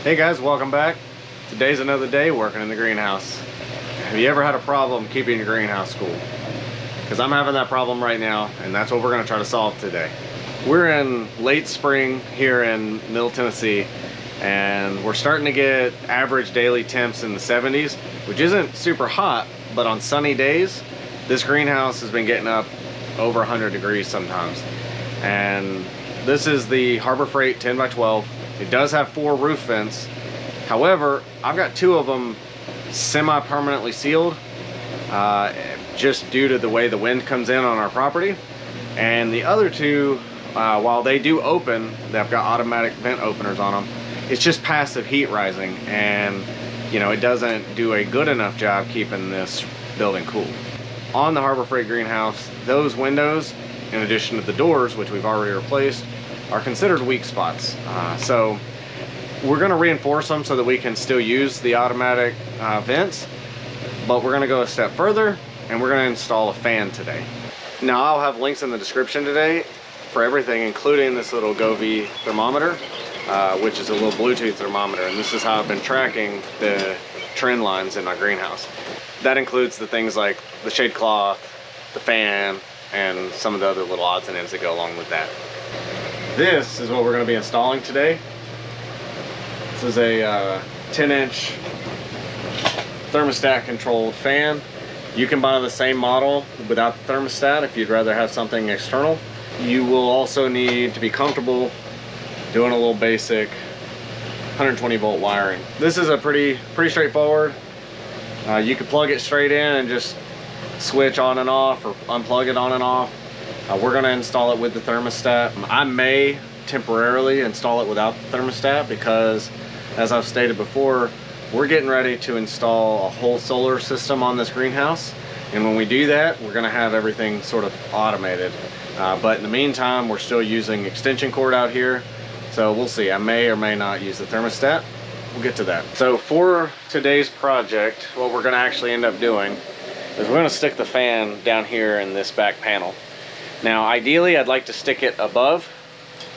Hey guys, welcome back. Today's another day working in the greenhouse. Have you ever had a problem keeping your greenhouse cool? Because I'm having that problem right now, and that's what we're going to try to solve today. We're in late spring here in Middle Tennessee, and we're starting to get average daily temps in the 70s, which isn't super hot, but on sunny days, this greenhouse has been getting up over 100 degrees sometimes. And this is the Harbor Fright 10 by 12. It does have 4 roof vents. However, I've got 2 of them semi-permanently sealed, just due to the way the wind comes in on our property. And the other 2, while they do open, they've got automatic vent openers on them. It's just passive heat rising, and you know, it doesn't do a good enough job keeping this building cool. On the Harbor Fright greenhouse, those windows, in addition to the doors, which we've already replaced, are considered weak spots. So we're going to reinforce them so that we can still use the automatic vents, but we're going to go a step further and we're going to install a fan today. Now I'll have links in the description today for everything, including this little Govee thermometer, which is a little Bluetooth thermometer, and this is how I've been tracking the trend lines in my greenhouse. That includes the things like the shade cloth, the fan, and some of the other little odds and ends that go along with that. This is what we're going to be installing today. This is a 10-inch thermostat controlled fan. You can buy the same model without the thermostat if you'd rather have something external. You will also need to be comfortable doing a little basic 120 volt wiring. This is a pretty straightforward. You could plug it straight in and just switch on and off, or unplug it on and off. We're going to install it with the thermostat. I may temporarily install it without the thermostat because, as I've stated before, we're getting ready to install a whole solar system on this greenhouse, and when we do that, we're going to have everything sort of automated. But in the meantime, we're still using extension cord out here, so we'll see. I may or may not use the thermostat. We'll get to that. So for today's project, what we're going to actually end up doing is we're going to stick the fan down here in this back panel. Now ideally I'd like to stick it above,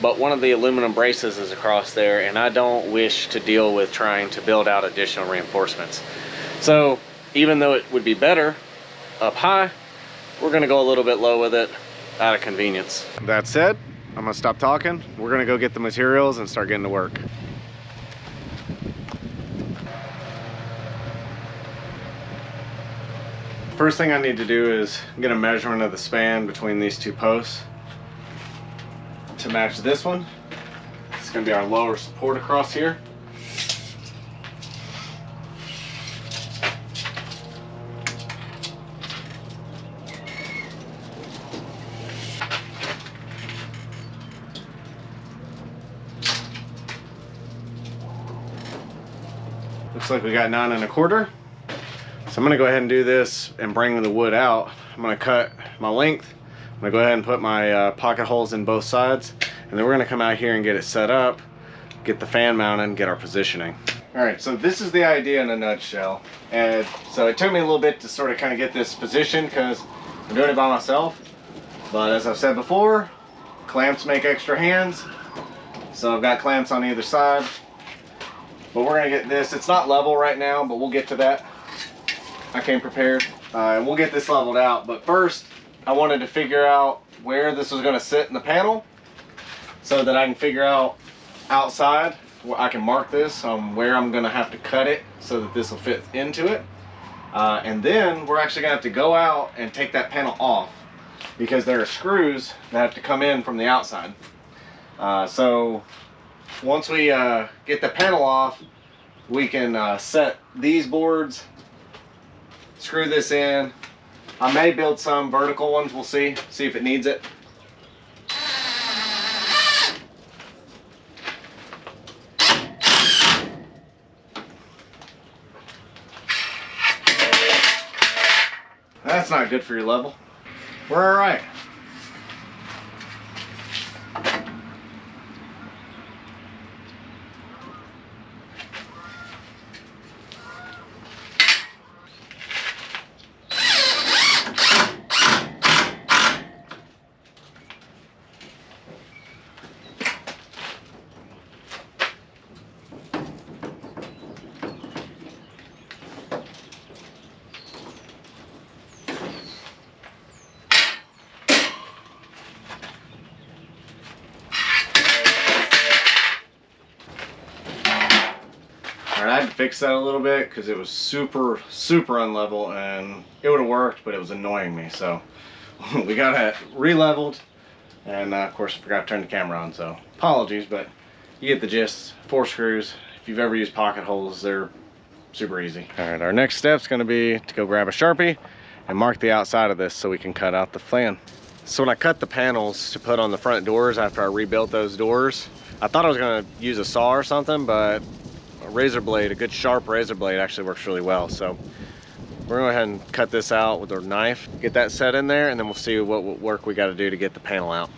but one of the aluminum braces is across there, and I don't wish to deal with trying to build out additional reinforcements. So even though it would be better up high, we're going to go a little bit low with it out of convenience. That said, I'm going to stop talking. We're going to go get the materials and start getting to work. First thing I need to do is get a measurement of the span between these 2 posts to match this one. It's going to be our lower support across here. Looks like we got 9 1/4. So I'm going to go ahead and do this and bring the wood out. I'm going to cut my length. I'm going to go ahead and put my pocket holes in both sides, and then we're going to come out here and get it set up, get the fan mounted, and get our positioning. Alright, so this is the idea in a nutshell. And so it took me a little bit to sort of kind of get this positioned because I'm doing it by myself. But as I've said before, clamps make extra hands. So I've got clamps on either side. But we're going to get this, it's not level right now, but we'll get to that. I came prepared, and we'll get this leveled out. But first, I wanted to figure out where this was going to sit in the panel so that I can figure out outside where I can mark this on where I'm going to have to cut it so that this will fit into it. And then we're actually going to have to go out and take that panel off because there are screws that have to come in from the outside. So once we get the panel off, we can set these boards, screw this in. I may build some vertical ones, we'll see if it needs it. That's not good for your level. We're all right. All right, I had to fix that a little bit because it was super unlevel, and it would have worked, but it was annoying me. So we got it re-leveled, and of course I forgot to turn the camera on, so apologies, but you get the gist. 4 screws. If you've ever used pocket holes, they're super easy. All right, our next step's gonna be to go grab a Sharpie and mark the outside of this so we can cut out the fan. So when I cut the panels to put on the front doors after I rebuilt those doors, I thought I was gonna use a saw or something, but a razor blade, a good sharp razor blade, actually works really well. So we're gonna go ahead and cut this out with our knife, get that set in there, and then we'll see what work we gotta do to get the panel out.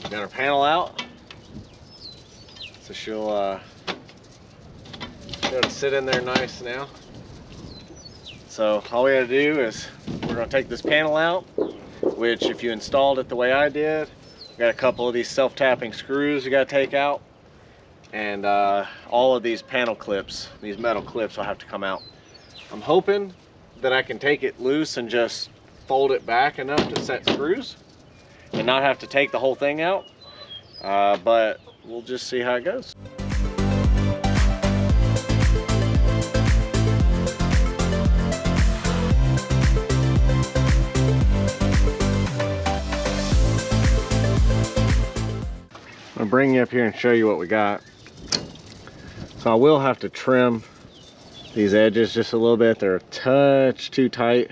Got our panel out, so she'll be able to sit in there nice now. So all we gotta do is we're gonna take this panel out, which if you installed it the way I did, we got a couple of these self-tapping screws you gotta take out, and all of these panel clips, these metal clips, will have to come out. I'm hoping that I can take it loose and just fold it back enough to set screws and not have to take the whole thing out, but we'll just see how it goes. I'm gonna bring you up here and show you what we got. So I will have to trim these edges just a little bit. They're a touch too tight,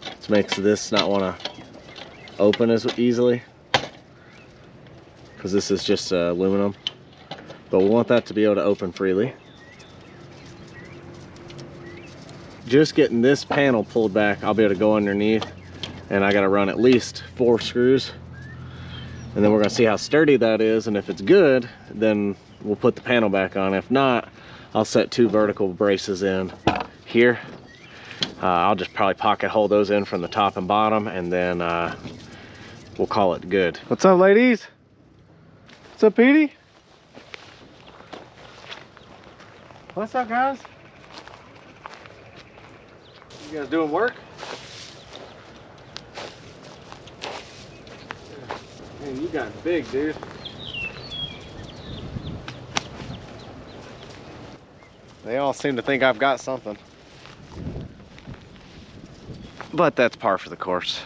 which makes this not want to open as easily, because this is just aluminum, but we want that to be able to open freely. Just getting this panel pulled back, I'll be able to go underneath, and I got to run at least 4 screws, and then we're going to see how sturdy that is, and if it's good, then we'll put the panel back on. If not, I'll set 2 vertical braces in here. I'll just probably pocket hole those in from the top and bottom, and then we'll call it good. What's up, ladies? What's up, Petey? What's up, guys? You guys doing work? Man, you got big, dude. They all seem to think I've got something, but that's par for the course.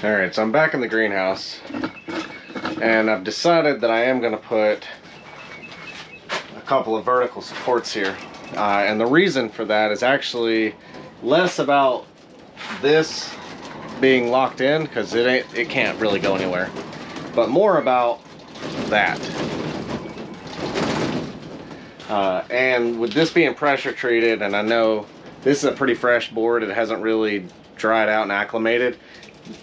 Alright, so I'm back in the greenhouse, and I've decided that I am going to put a couple of vertical supports here. And the reason for that is actually less about this being locked in, because it can't really go anywhere, but more about that. And with this being pressure treated, and I know this is a pretty fresh board, it hasn't really dried out and acclimated.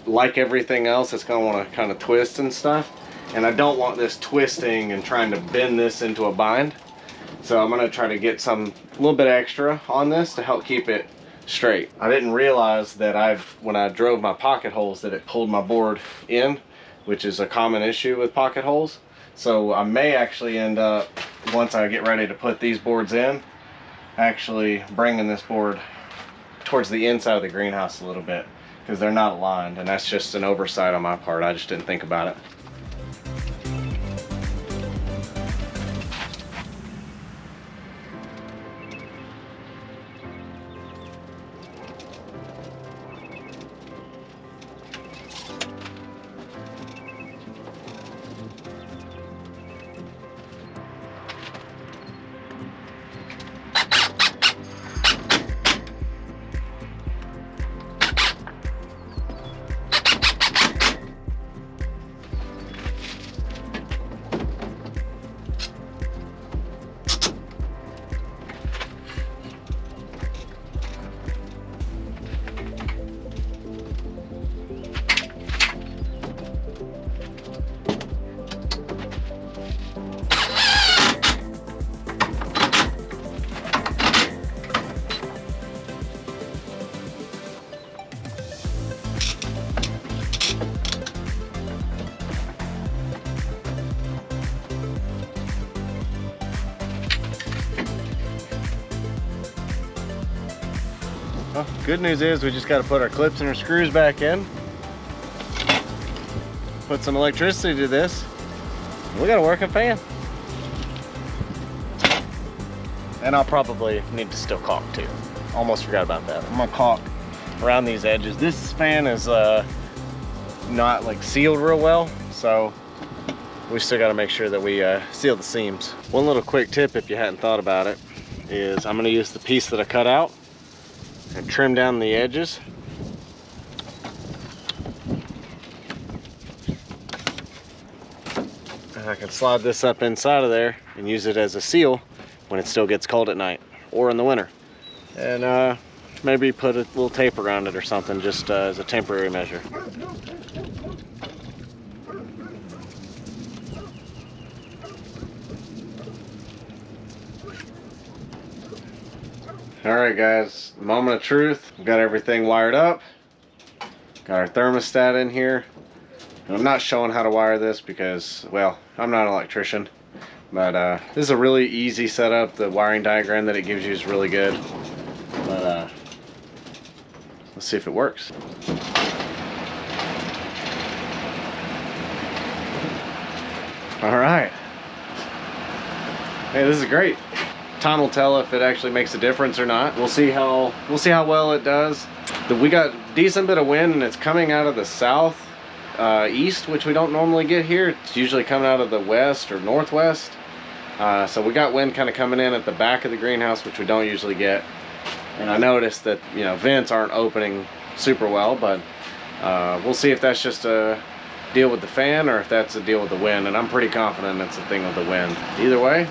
Like everything else, it's going to want to kind of twist and stuff. And I don't want this twisting and trying to bend this into a bind. So I'm going to try to get a little bit extra on this to help keep it straight. I didn't realize that when I drove my pocket holes, that it pulled my board in, which is a common issue with pocket holes. So I may actually end up, once I get ready to put these boards in, actually bringing this board towards the inside of the greenhouse a little bit, because they're not aligned, and that's just an oversight on my part. I just didn't think about it. Well, good news is we just got to put our clips and our screws back in. Put some electricity to this. We got a working fan. And I'll probably need to still caulk too. Almost forgot about that. I'm gonna caulk around these edges. This fan is not like sealed real well, so we still got to make sure that we seal the seams. One little quick tip, if you hadn't thought about it, is I'm gonna use the piece that I cut out and trim down the edges. And I can slide this up inside of there and use it as a seal when it still gets cold at night or in the winter. And maybe put a little tape around it or something, just as a temporary measure. Alright guys, moment of truth. We've got everything wired up. Got our thermostat in here. And I'm not showing how to wire this because, well, I'm not an electrician. But this is a really easy setup. The wiring diagram that it gives you is really good. But let's see if it works. Alright. Hey, this is great. Time will tell if it actually makes a difference or not. We'll see how well it does. We got a decent bit of wind, and it's coming out of the south east, which we don't normally get here. It's usually coming out of the west or northwest. So we got wind kind of coming in at the back of the greenhouse, which we don't usually get. And I noticed that, you know, vents aren't opening super well, but we'll see if that's just a deal with the fan or if that's a deal with the wind. And I'm pretty confident it's a thing with the wind. Either way,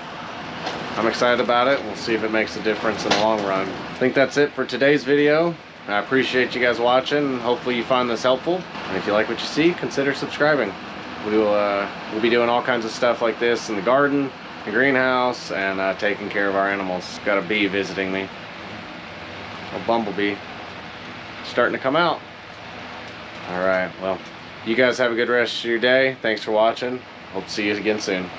I'm excited about it. We'll see if it makes a difference in the long run. I think that's it for today's video. I appreciate you guys watching. Hopefully you find this helpful. And if you like what you see, consider subscribing. We'll be doing all kinds of stuff like this in the garden, the greenhouse, and taking care of our animals. Got a bee visiting me. A bumblebee. Starting to come out. Alright, well, you guys have a good rest of your day. Thanks for watching. Hope to see you again soon.